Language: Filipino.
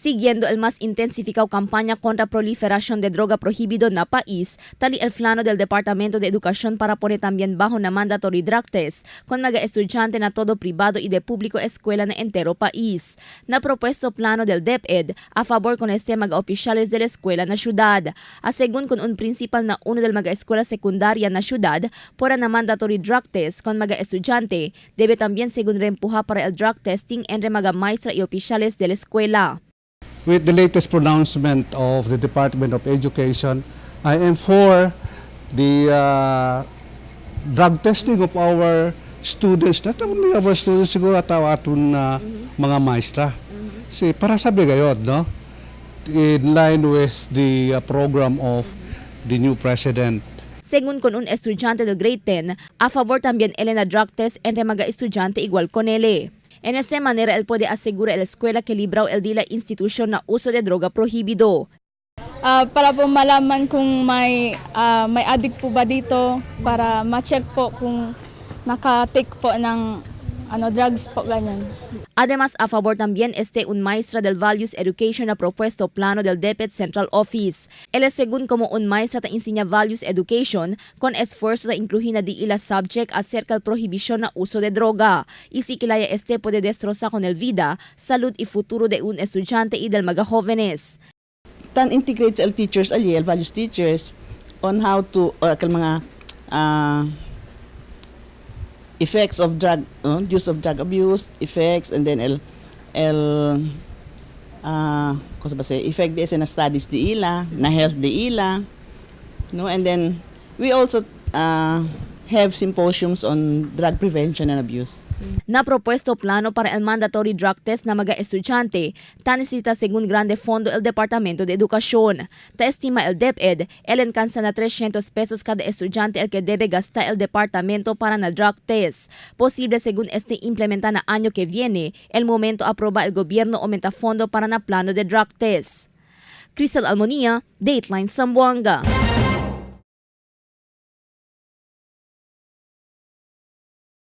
Siguiendo el más intensificado campaña contra proliferación de droga prohibido na país, tali el plano del Departamento de Educación para poner también bajo na mandatory drug test con mga estudyante na todo privado y de público eskwela na entero país. Na propuesto plano del DepEd a favor con este mga opisyales de la eskwela na syudad. Asegun con un principal na uno del mga eskwela sekundarya na syudad pora na mandatory drug test con mga estudyante, debe también segun reempuja para el drug testing entre mga maestra y opisyales de la eskwela. With the latest pronouncement of the Department of Education, I am for the drug testing of our students, not only our students, siguro at aton mga maestra. Si para sabi gayod, no? In line with the program of the new president. Según con un estudiante del grade 10, a favor también él na drug test entre mga estudyante igual con él. En esta manera, él puede asegurar a la escuela que librao el de la institución na uso de droga prohibido. Para po malaman kung may addict po ba dito, para ma-check po kung naka-take po ng drugs po, ganyan. Además, a favor también un maestra del Values Education na propuesto plano del DepEd Central Office. Él es según como un maestra ta enseña Values Education con esfuerzo ta incluir na di ila subject acerca del prohibición na uso de droga. Y si kilaya puede destrozar con el vida, salud y futuro de un estudiante y del mga jóvenes. Tan integrates el teachers ali, el values teachers, on how to, mga effects of drug, use of drug abuse, effects, and then effect di na studies di ila, na health di ila, no, and then we also have symposiums on drug prevention and abuse. Na propuesto plano para el mandatory drug test na mga estudyante, tanisita según grande fondo el Departamento de Educación. Ta estima el DepEd, el alcanza na 300 pesos cada estudyante el que debe gastar el departamento para na drug test. Posible según implementa na año que viene, el momento aproba el gobierno aumenta fondo para na plano de drug test. Crystal Almonía, Dateline Zamboanga.